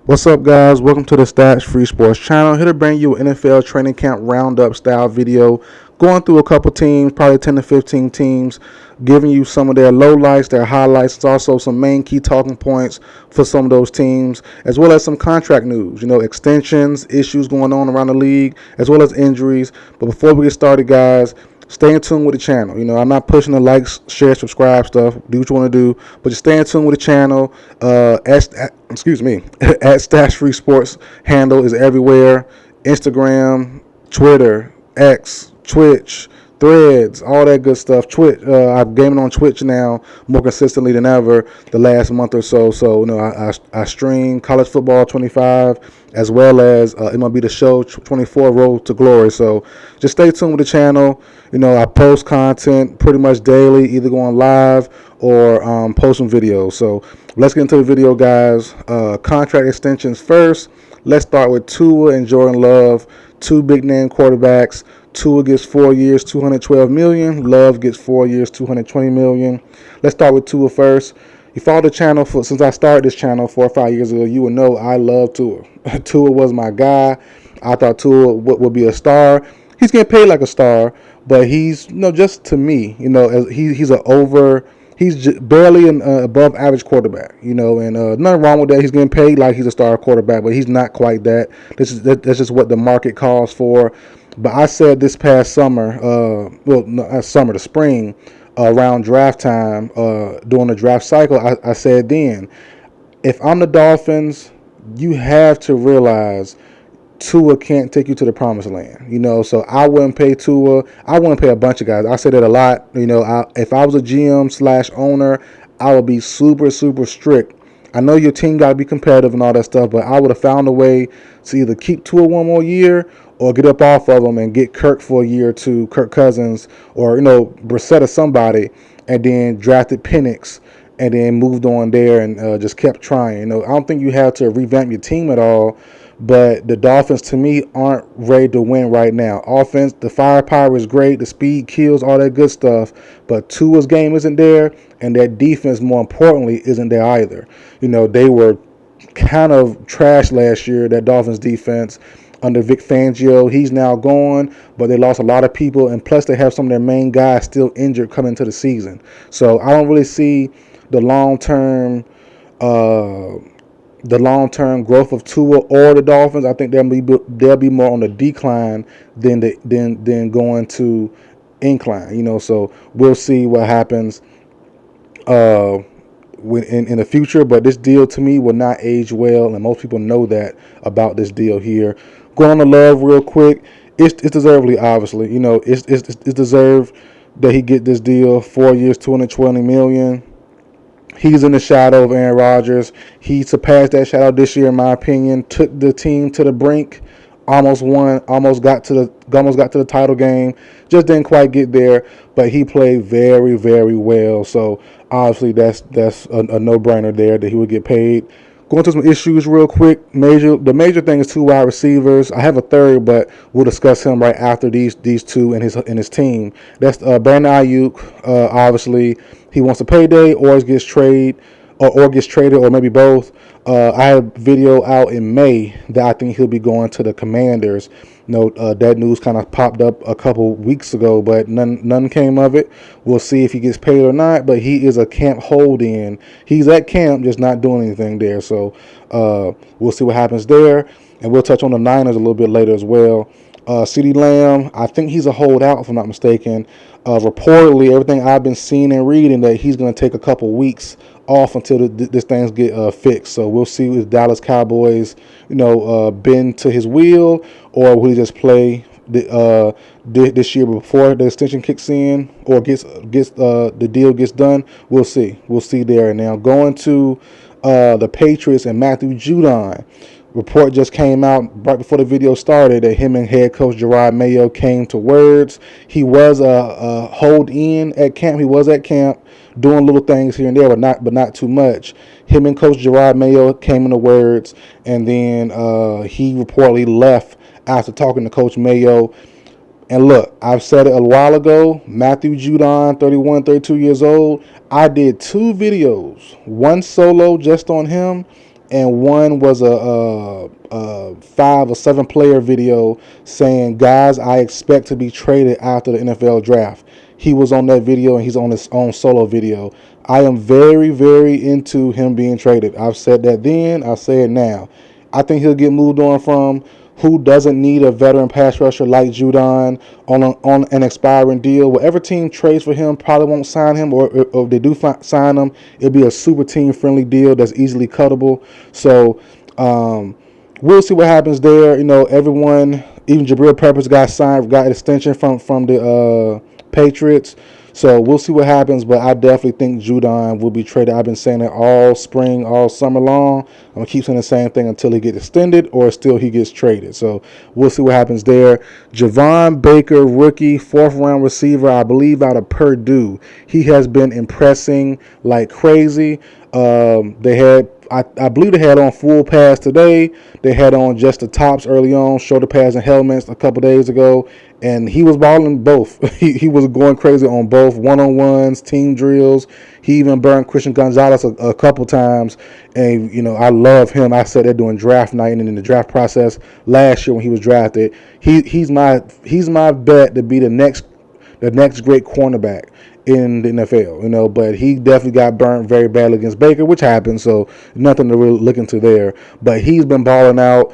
What's up, guys? Welcome to the Stats Free Sports channel. Here to bring you an NFL Training Camp Roundup style video, going through a couple teams, probably 10 to 15 teams, giving you some of their lowlights, their highlights, also some main key talking points for some of those teams, as well as some contract news, extensions, issues going on around the league, as well as injuries. But before we get started, guys, stay in tune with the channel. I'm not pushing the likes, share, subscribe stuff. Do what you want to do, but just stay in tune with the channel. Excuse me, at Stash Free Sports handle is everywhere: Instagram, Twitter, X, Twitch, Threads, all that good stuff. Twitch, I'm gaming on Twitch now more consistently than ever the last month or so. So I stream college football 25 as well as MLB The Show 24 Road to Glory. So just stay tuned with the channel. I post content pretty much daily, either going live or posting videos. So let's get into the video, guys. Contract extensions first. Let's start with Tua and Jordan Love, two big name quarterbacks. Tua gets 4 years, $212 million. Love gets 4 years, $220 million. Let's start with Tua first. You follow the channel since I started this channel 4 or 5 years ago. You will know I love Tua. Tua was my guy. I thought Tua would be a star. He's getting paid like a star, but he's just to me, he's barely an above average quarterback, and nothing wrong with that. He's getting paid like he's a star quarterback, but he's not quite that. That's just what the market calls for. But I said this past summer, the spring, around draft time, during the draft cycle, I said then, if I'm the Dolphins, you have to realize Tua can't take you to the promised land, so I wouldn't pay Tua. I wouldn't pay a bunch of guys. I say that a lot. If I was a GM/owner, I would be super, super strict. I know your team got to be competitive and all that stuff, but I would have found a way to either keep Tua one more year or get up off of him and get Kirk for a year or two, Kirk Cousins, or, Brissett or somebody, and then drafted Penix and then moved on there and just kept trying. I don't think you have to revamp your team at all, but the Dolphins, to me, aren't ready to win right now. Offense, the firepower is great, the speed kills, all that good stuff, but Tua's game isn't there, and that defense, more importantly, isn't there either. They were kind of trash last year, that Dolphins defense, under Vic Fangio. He's now gone, but they lost a lot of people, and plus they have some of their main guys still injured coming into the season. So I don't really see the long-term growth of Tua or the Dolphins. I think they'll be more on the decline than going to incline. So we'll see what happens in the future. But this deal to me will not age well, and most people know that about this deal here. Going to Love real quick. It's deservedly, obviously. It's deserved that he get this deal. 4 years, $220 million. He's in the shadow of Aaron Rodgers. He surpassed that shadow this year, in my opinion. Took the team to the brink. Almost won. Almost got to the title game. Just didn't quite get there. But he played very, very well. So obviously that's a no-brainer there that he would get paid. Going to some issues real quick. The major thing is two wide receivers. I have a third, but we'll discuss him right after these two and his team. That's Brandon Ayuk. Obviously, he wants a payday or gets traded, or maybe both. I had a video out in May that I think he'll be going to the Commanders. That news kind of popped up a couple weeks ago, but none came of it. We'll see if he gets paid or not, but he is a camp hold-in. He's at camp, just not doing anything there. So we'll see what happens there, and we'll touch on the Niners a little bit later as well. Ceedee Lamb, I think he's a holdout, if I'm not mistaken. Reportedly, everything I've been seeing and reading, that he's going to take a couple weeks off until this things get fixed. So we'll see if Dallas Cowboys, bend to his will, or will he just play this year before the extension kicks in, or the deal gets done. We'll see. We'll see there. And now going to the Patriots and Matthew Judon. Report just came out right before the video started that him and head coach Gerard Mayo came to words. He was a hold-in at camp. He was at camp doing little things here and there, but not too much. Him and Coach Gerard Mayo came into words, and then he reportedly left after talking to Coach Mayo. And look, I've said it a while ago, Matthew Judon, 31, 32 years old. I did 2 videos, one solo just on him, and one was a 5 or 7 player video saying, "Guys, I expect to be traded after the NFL draft." He was on that video, and he's on his own solo video. I am very, very into him being traded. I've said that then. I'll say it now. I think he'll get moved on from. Who doesn't need a veteran pass rusher like Judon on an expiring deal? Whatever team trades for him probably won't sign him, or if they do sign him, it'll be a super team friendly deal that's easily cuttable. So we'll see what happens there. Everyone, even Jabril Peppers got an extension from the Patriots. So we'll see what happens, but I definitely think Judon will be traded. I've been saying it all spring, all summer long. I'm going to keep saying the same thing until he gets extended or still he gets traded. So we'll see what happens there. Javon Baker, rookie, 4th-round receiver, I believe out of Purdue. He has been impressing like crazy. I believe they had on full pads today. They had on just the tops early on, shoulder pads and helmets a couple days ago, and he was balling both. he was going crazy on both one-on-ones, team drills. He even burned Christian Gonzalez a couple times, and I love him. I said that during draft night and in the draft process last year when he was drafted. He's my bet to be the next great cornerback in the NFL, but he definitely got burnt very badly against Baker, which happened, so nothing to really look into there. But he's been balling out.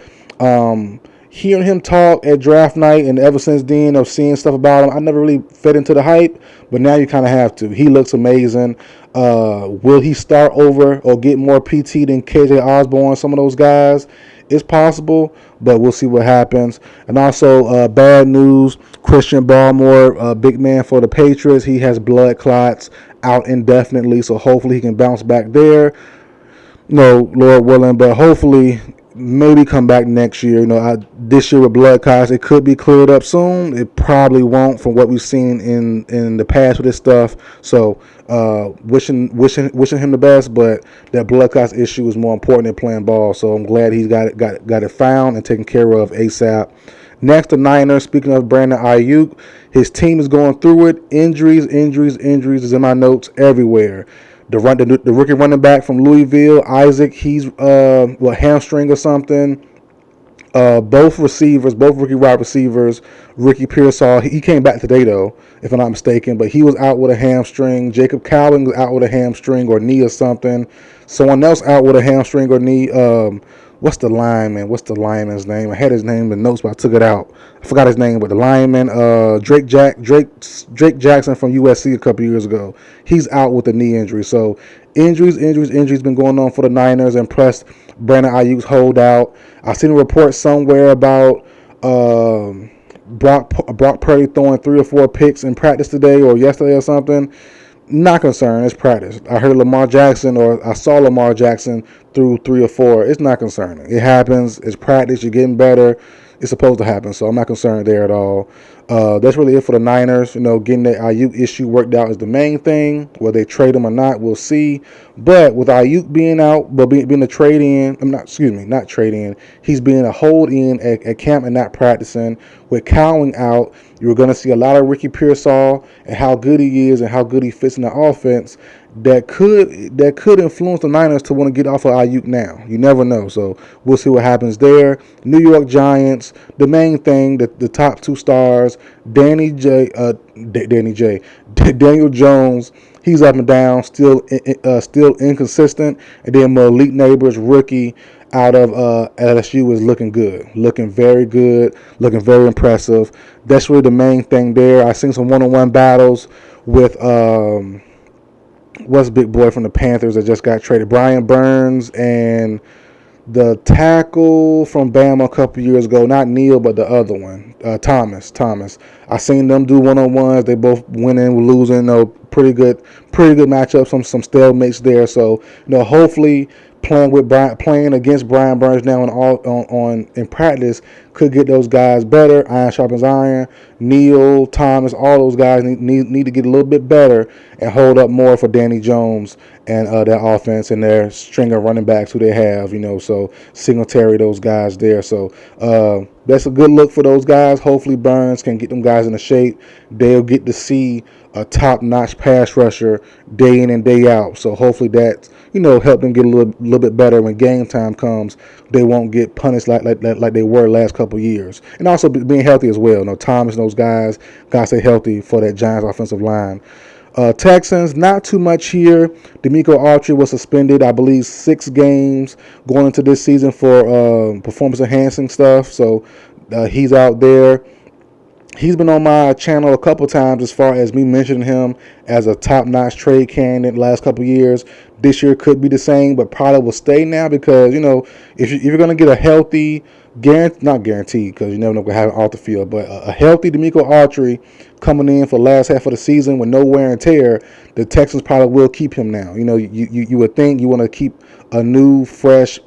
Hearing him talk at draft night and ever since then of seeing stuff about him, I never really fed into the hype, but now you kind of have to. He looks amazing. Will he start over or get more PT than KJ Osborne, some of those guys? It's possible, but we'll see what happens. And also, bad news, Christian Barmore, big man for the Patriots. He has blood clots, out indefinitely, so hopefully he can bounce back there. No, Lord willing, but hopefully maybe come back next year. This year with blood clots, it could be cleared up soon. It probably won't from what we've seen in the past with this stuff. So wishing him the best, but that blood clots issue is more important than playing ball. So I'm glad he's got it found and taken care of ASAP. Next, the Niners. Speaking of Brandon Ayuk, his team is going through it. Injuries is in my notes everywhere. The rookie running back from Louisville, Isaac, he's hamstring or something. Both rookie wide receivers, Ricky Pearsall, he came back today though, if I'm not mistaken, but he was out with a hamstring. Jacob Cowling was out with a hamstring or knee or something. Someone else out with a hamstring or knee. What's the lineman's name? I had his name in the notes, but I took it out. I forgot his name, but the lineman, Drake Jackson from USC a couple years ago. He's out with a knee injury. So injuries been going on for the Niners, and plus Brandon Ayuk's holdout. I seen a report somewhere about Brock Purdy throwing 3 or 4 picks in practice today or yesterday or something. Not concerned. It's practice. I saw Lamar Jackson threw 3 or 4. It's not concerning. It happens. It's practice. You're getting better. It's supposed to happen. So I'm not concerned there at all. That's really it for the Niners. Getting that Ayuk issue worked out is the main thing. Whether they trade him or not, we'll see. But with Ayuk being out, but being a trade in, not trade in. He's being a hold in at camp and not practicing. With Cowling out, you're going to see a lot of Ricky Pearsall and how good he is and how good he fits in the offense. That could influence the Niners to want to get off of Ayuk now. You never know. So we'll see what happens there. New York Giants, the main thing, the top 2 stars, Daniel Jones. He's up and down, still inconsistent. And then Malik Neighbors, rookie out of LSU, is looking good, looking very good, looking very impressive. That's really the main thing there. I seen some one-on-one battles with what's big boy from the Panthers that just got traded, Brian Burns, and the tackle from Bama a couple years ago, not Neal, but the other one, Thomas. I seen them do one-on-ones. They both winning, losing. Pretty good matchup. Some stalemates there. So hopefully playing against Brian Burns now in practice could get those guys better. Iron sharpens iron. Neal, Thomas, all those guys need to get a little bit better and hold up more for Danny Jones and their offense and their string of running backs who they have. So Singletary, those guys there. So that's a good look for those guys. Hopefully Burns can get them guys into shape. They'll get to see a top-notch pass rusher day in and day out. So hopefully that help them get a little bit better when game time comes. They won't get punished like they were last couple of years. And also being healthy as well. Thomas and those guys gotta stay healthy for that Giants offensive line. Texans, not too much here. D'Amico Autry was suspended, I believe, 6 games going into this season for performance-enhancing stuff. So he's out there. He's been on my channel a couple times as far as me mentioning him as a top-notch trade candidate the last couple years. This year could be the same, but probably will stay now because, if you're going to get a healthy, not guaranteed because you never know what's going to happen off the field, but a healthy D'Amico Autry coming in for the last half of the season with no wear and tear, the Texans probably will keep him now. You would think you want to keep a new, fresh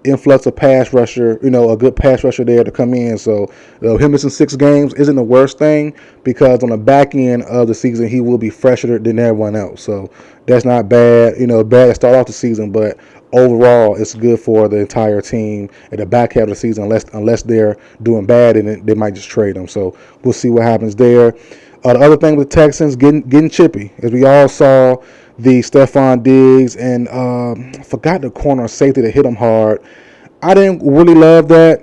influx of pass rusher, a good pass rusher there to come in. So him missing 6 games isn't the worst thing because on the back end of the season, he will be fresher than everyone else. So that's not bad. Bad to start off the season, but overall, it's good for the entire team at the back half of the season unless they're doing bad and they might just trade them. So we'll see what happens there. The other thing with the Texans, getting chippy. As we all saw, the Stephon Diggs and forgot the corner safety that hit him hard. I didn't really love that.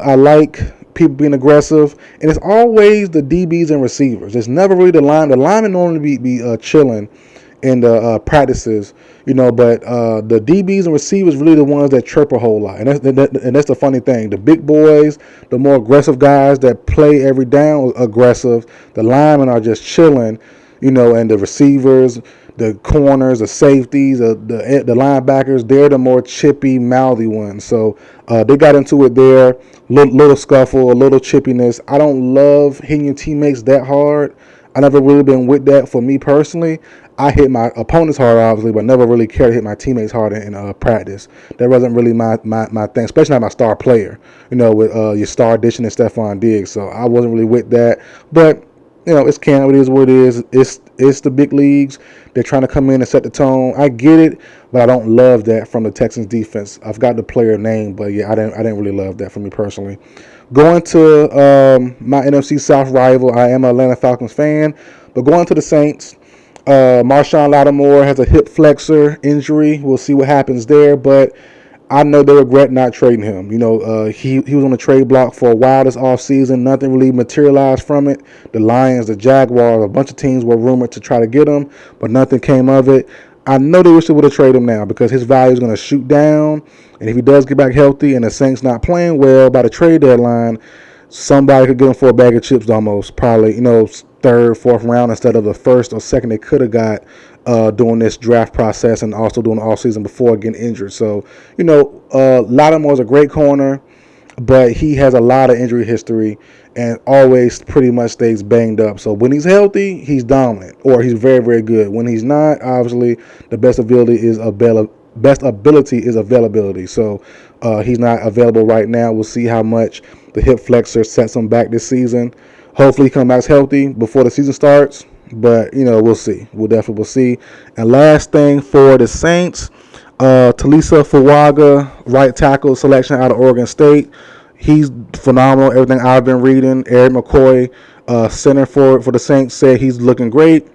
I like people being aggressive, and it's always the DBs and receivers. It's never really the line. The linemen normally be chilling in the practices, but the DBs and receivers really the ones that chirp a whole lot, and that's the funny thing. The big boys, the more aggressive guys that play every down aggressive. The linemen are just chilling, and the receivers, the corners, the safeties, the linebackers, they're the more chippy, mouthy ones. So they got into it there, little scuffle, a little chippiness. I don't love hitting your teammates that hard. I never really been with that. For me personally, I hit my opponents hard, obviously, but never really cared to hit my teammates hard in practice. That wasn't really my thing, especially not my star player, with your star addition and Stephon Diggs. So I wasn't really with that. But, it's Canada. It is what it is. It's the big leagues. They're trying to come in and set the tone. I get it, but I don't love that from the Texans defense. I've got the player name, but yeah, I didn't really love that for me personally. Going to my NFC South rival, I am an Atlanta Falcons fan, but going to the Saints, Marshawn Lattimore has a hip flexor injury. We'll see what happens there, but I know they regret not trading him. He was on the trade block for a while this offseason. Nothing really materialized from it. The Lions, the Jaguars, a bunch of teams were rumored to try to get him, but nothing came of it. I know they wish they would have traded him now because his value is going to shoot down. And if he does get back healthy and the Saints not playing well by the trade deadline, somebody could get him for a bag of chips almost, probably, third, fourth round instead of the first or second they could have got during this draft process and also doing the offseason before getting injured. So, Lattimore's a great corner, but he has a lot of injury history and always pretty much stays banged up. So when he's healthy, he's dominant, or he's very, very good. When he's not, obviously, the best ability is availability. So he's not available right now. We'll see how much the hip flexor sets him back this season. Hopefully he comes back healthy before the season starts. But, we'll see. We'll definitely see. And last thing for the Saints, Talisa Fuaga, right tackle selection out of Oregon State. He's phenomenal. Everything I've been reading. Eric McCoy, center for the Saints, said he's looking great.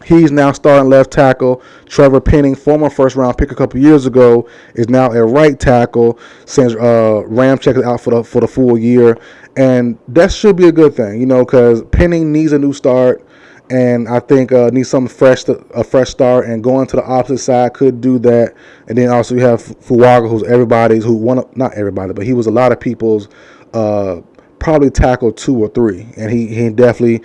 He's now starting left tackle. Trevor Penning, former first-round pick a couple years ago, is now at right tackle since Ramczyk is out for the full year. And that should be a good thing, because Penning needs a new start. And I think needs a fresh start, and going to the opposite side could do that. And then also you have Fuaga, not everybody, but he was a lot of people's probably tackle 2 or 3, and he definitely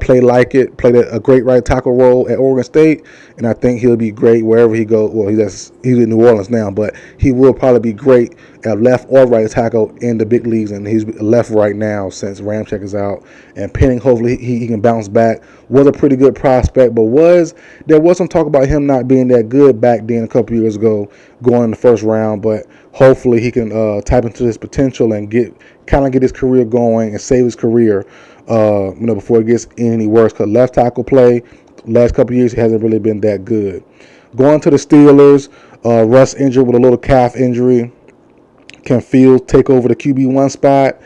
played a great right tackle role at Oregon State, and I think he'll be great wherever he goes. Well, he's in New Orleans now, but he will probably be great at left or right tackle in the big leagues, and he's left right now since Ramczyk is out. And Penning, hopefully he can bounce back. Was a pretty good prospect, but there was some talk about him not being that good back then a couple years ago, going in the first round. But hopefully he can tap into his potential and get his career going and save his career, before it gets any worse. Because left tackle play, last couple years, he hasn't really been that good. Going to the Steelers, Russ injured with a little calf injury. Can Fields take over the QB1 spot?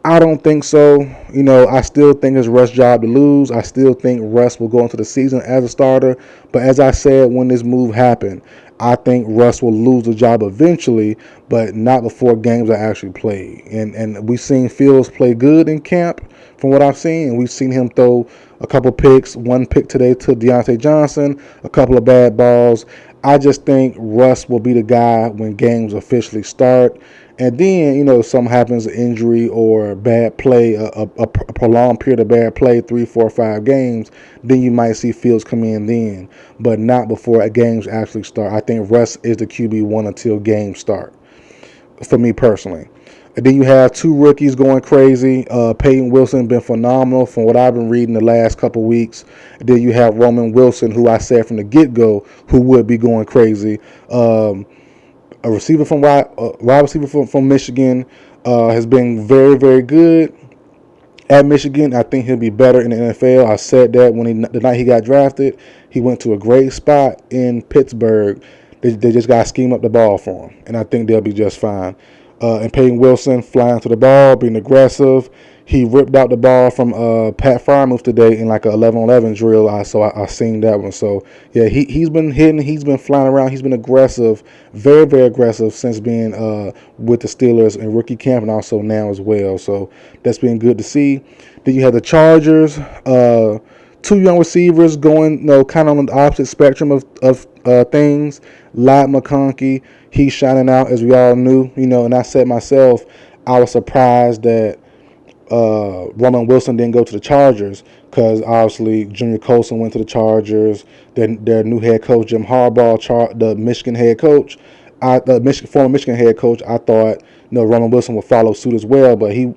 I don't think so. I still think it's Russ' job to lose. I still think Russ will go into the season as a starter. But as I said when this move happened, I think Russ will lose the job eventually, but not before games are actually played. And we've seen Fields play good in camp from what I've seen, and we've seen him throw a couple picks, one pick today to Deontay Johnson, a couple of bad balls. I just think Russ will be the guy when games officially start. And then, if something happens, an injury or bad play, a prolonged period of bad play, 3, 4, 5 games, then you might see Fields come in then, but not before games actually start. I think Russ is the QB1 until games start, for me personally. And then you have 2 rookies going crazy. Peyton Wilson been phenomenal from what I've been reading the last couple weeks. And then you have Roman Wilson, who I said from the get-go who would be going crazy. A receiver from wide receiver from Michigan has been very, very good at Michigan. I think he'll be better in the NFL. I said that the night he got drafted. He went to a great spot in Pittsburgh. They just got to scheme up the ball for him, and I think they'll be just fine. And Peyton Wilson flying to the ball, being aggressive. He ripped out the ball from Pat Freiermuth today in like a 11-on-11 drill. I seen that one. So, yeah, he's been hitting. He's been flying around. He's been aggressive, very, very aggressive since being with the Steelers in rookie camp and also now as well. So that's been good to see. Then you have the Chargers. 2 young receivers going, kind of on the opposite spectrum of things. Ladd McConkey, he's shining out as we all knew. And I said myself, I was surprised that Roman Wilson didn't go to the Chargers because obviously Junior Colson went to the Chargers. Their new head coach, Jim Harbaugh, the Michigan head coach, former Michigan head coach, I thought Roman Wilson would follow suit as well, but Ladd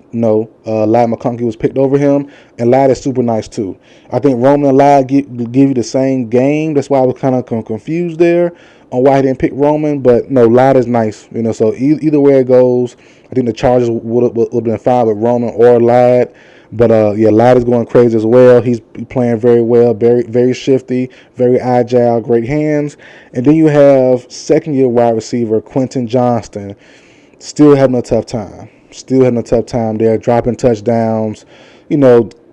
McConkey was picked over him, and Ladd is super nice too. I think Roman and Ladd give you the same game. That's why I was kind of confused there on why he didn't pick Roman, but no, Ladd is nice. So either way it goes, I think the Chargers would have been fine with Roman or Ladd. But Ladd is going crazy as well. He's playing very well, very, very shifty, very agile, great hands. And then you have second-year wide receiver Quentin Johnston, still having a tough time. There, dropping touchdowns.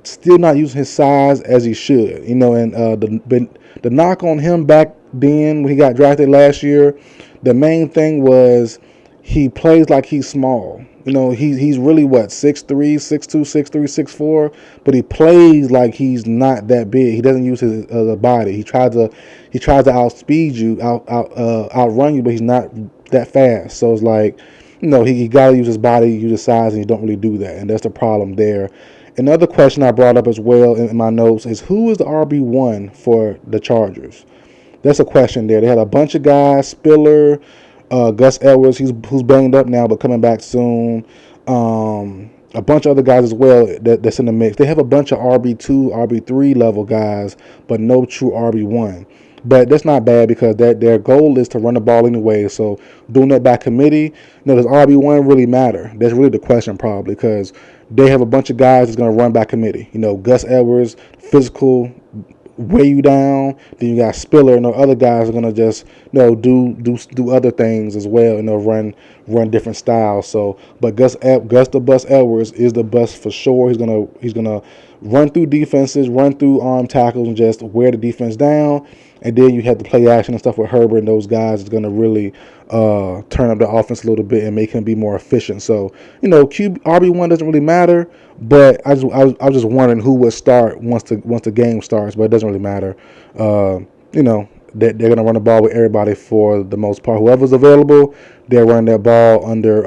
Still not using his size as he should. And the knock on him back then when he got drafted last year, the main thing was he plays like he's small. He's really 6'3", 6'2", 6'3", 6'4", but he plays like he's not that big. He doesn't use his body. He tries to outspeed you, outrun you, but he's not that fast. So it's like, he got to use his body, use his size, and he don't really do that, and that's the problem there. Another question I brought up as well in my notes is who is the RB1 for the Chargers? That's a question there. They had a bunch of guys, Spiller, Gus Edwards, who's banged up now but coming back soon. A bunch of other guys as well that's in the mix. They have a bunch of RB2, RB3 level guys, but no true RB1. But that's not bad because their goal is to run the ball anyway. So doing that by committee, does RB1 really matter? That's really the question probably because they have a bunch of guys that's going to run by committee. Gus Edwards, physical, weigh you down. Then you got Spiller and the other guys are gonna just do other things as well and run different styles. So, but Gus the Bus Edwards is the bus for sure. He's gonna run through defenses, run through arm tackles, and just wear the defense down. And then you have the play action and stuff with Herbert and those guys is gonna really turn up the offense a little bit and make him be more efficient. So RB1 doesn't really matter. But I was just wondering who would start once the game starts, but it doesn't really matter. They're going to run the ball with everybody for the most part. Whoever's available, they're running that ball under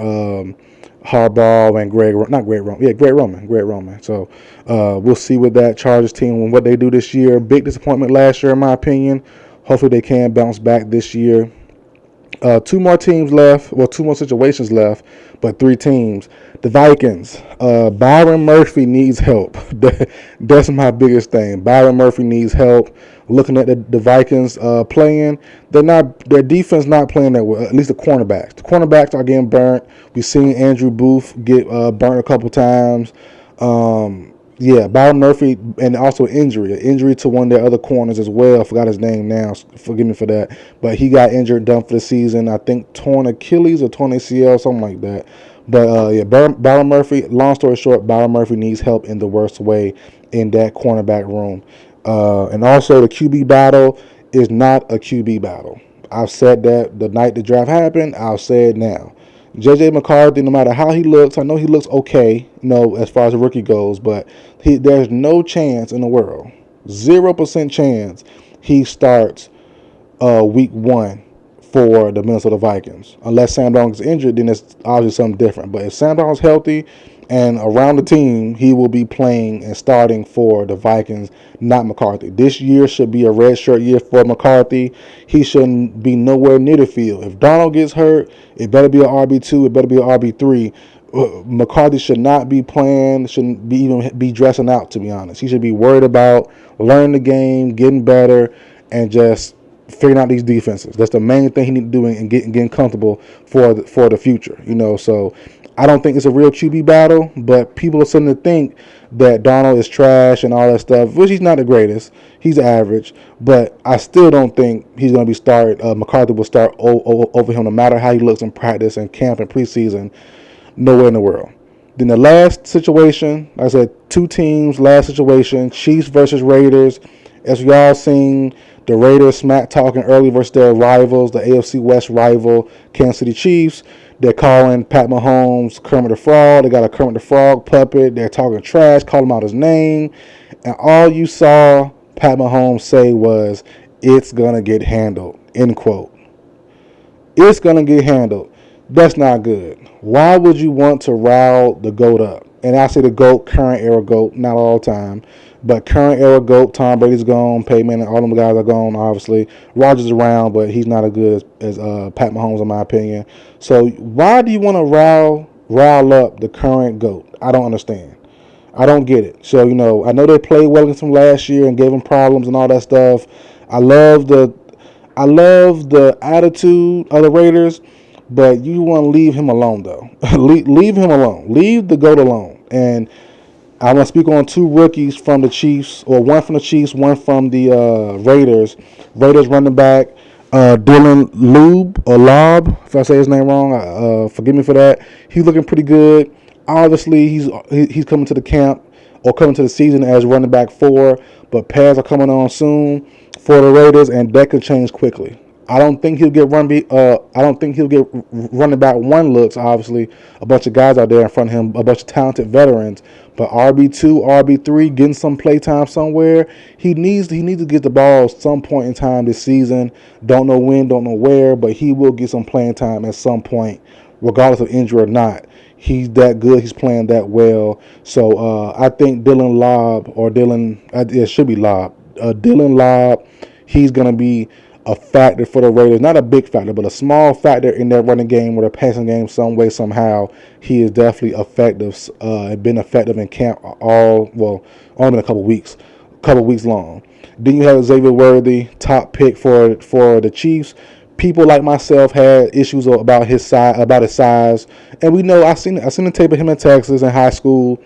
Harbaugh and Greg Roman. So we'll see with that Chargers team and what they do this year. Big disappointment last year, in my opinion. Hopefully they can bounce back this year. 2 more teams left. Well, 2 more situations left, but 3 teams. The Vikings. Byron Murphy needs help. That's my biggest thing. Byron Murphy needs help. Looking at the Vikings playing, their defense not playing that well. At least the cornerbacks. The cornerbacks are getting burnt. We've seen Andrew Booth get burnt a couple times. Yeah, Byron Murphy, and also an injury to one of their other corners as well. I forgot his name now. Forgive me for that. But he got injured, done for the season. I think torn Achilles or torn ACL, something like that. But yeah, Byron Murphy. Long story short, Byron Murphy needs help in the worst way in that cornerback room. And also the QB battle is not a QB battle. I've said that the night the draft happened. I'll say it now. JJ McCarthy, no matter how he looks, I know he looks okay, as far as a rookie goes, but there's no chance in the world, 0% chance he starts week one for the Minnesota Vikings. Unless Sam Darnold is injured, then it's obviously something different. But if Sam Darnold's healthy and around the team, he will be playing and starting for the Vikings, not McCarthy. This year should be a redshirt year for McCarthy. He shouldn't be nowhere near the field. If Darnold gets hurt, it better be an RB2, it better be an RB3. McCarthy should not be playing, shouldn't be even be dressing out, to be honest. He should be worried about learning the game, getting better, and just figuring out these defenses. That's the main thing he needs to do and getting comfortable for the future. So I don't think it's a real QB battle, but people are starting to think that Donald is trash and all that stuff, which he's not the greatest. He's average, but I still don't think he's going to be started. McCarthy will start over him no matter how he looks in practice and camp and preseason. Nowhere in the world. Then the last situation, like I said, two teams, last situation, Chiefs versus Raiders. As we all seen, the Raiders smack talking early versus their rivals, the AFC West rival, Kansas City Chiefs. They're calling Pat Mahomes Kermit the Frog. They got a Kermit the Frog puppet. They're talking trash, calling him out his name. And all you saw Pat Mahomes say was, "It's going to get handled," end quote. It's going to get handled. That's not good. Why would you want to rile the GOAT up? And I say the GOAT, current era GOAT, not all time, but current era GOAT. Tom Brady's gone, Peyton and all them guys are gone, obviously. Rodgers around, but he's not as good as Pat Mahomes, in my opinion. So why do you want to rile up the current GOAT? I don't understand. I don't get it. So, I know they played well against him last year and gave him problems and all that stuff. I love the attitude of the Raiders. But you want to leave him alone, though. leave him alone. Leave the GOAT alone. And I want to speak on two rookies from the Chiefs, or one from the Chiefs, one from the Raiders. Raiders running back Dylan Lob, if I say his name wrong, forgive me for that. He's looking pretty good. Obviously, he's coming to the camp or coming to the season as running back 4, but pads are coming on soon for the Raiders, and that could change quickly. I don't think he'll get running back 1 looks. Obviously, a bunch of guys out there in front of him, a bunch of talented veterans. But RB2, RB3, getting some play time somewhere. He needs to get the ball some point in time this season. Don't know when, don't know where, but he will get some playing time at some point, regardless of injury or not. He's that good. He's playing that well. So I think Dylan Lob, it should be Lob. Dylan Lob, he's going to be a factor for the Raiders. Not a big factor, but a small factor in their running game or their passing game some way, somehow. He is definitely effective. Been effective in camp only been a couple weeks long. Then you have Xavier Worthy, top pick for the Chiefs. People like myself had issues about his size, and we know I seen the tape of him in Texas in high school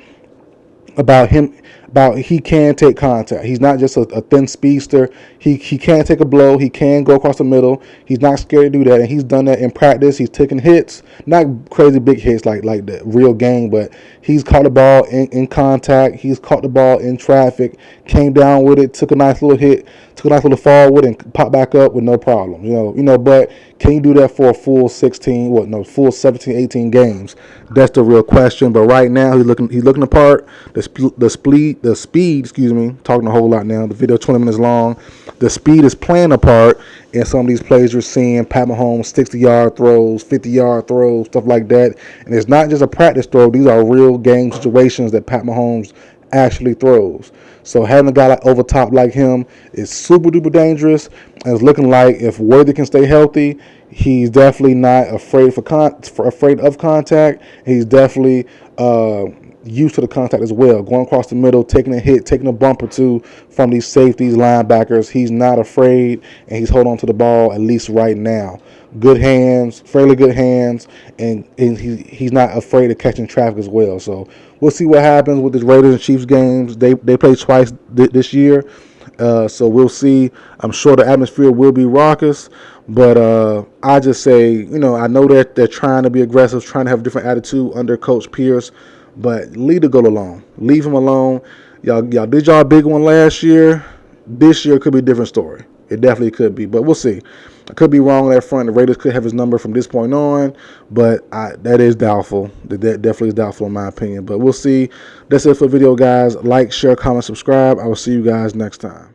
about he can take contact. He's not just a thin speedster. He can take a blow. He can go across the middle. He's not scared to do that, and he's done that in practice. He's taken hits, not crazy big hits like the real game, but he's caught the ball in contact. He's caught the ball in traffic, came down with it, took a nice little hit, took a nice little fall with it, and popped back up with no problem. But can you do that for a full 17, 18 games? That's the real question. But right now he's looking the part. The speed, talking a whole lot now. The video 20 minutes long. The speed is playing a part in some of these plays you're seeing. Pat Mahomes 60-yard throws, 50-yard throws, stuff like that. And it's not just a practice throw. These are real game situations that Pat Mahomes actually throws. So having a guy over top like him is super duper dangerous. And it's looking like if Worthy can stay healthy, he's definitely not afraid of contact. He's definitely used to the contact as well, going across the middle, taking a hit, taking a bump or two from these safeties, linebackers. He's not afraid, and he's holding on to the ball, at least right now. Good hands, fairly good hands, and he's not afraid of catching traffic as well. So we'll see what happens with the Raiders and Chiefs games. They play twice this year, so we'll see. I'm sure the atmosphere will be raucous, but I just say, I know that they're trying to be aggressive, trying to have a different attitude under Coach Pierce, but leave the goal alone. Leave him alone. Y'all did y'all big one last year. This year could be a different story. It definitely could be, but we'll see. I could be wrong on that front. The Raiders could have his number from this point on, but that is doubtful. That definitely is doubtful in my opinion, but we'll see. That's it for the video, guys. Like, share, comment, subscribe. I will see you guys next time.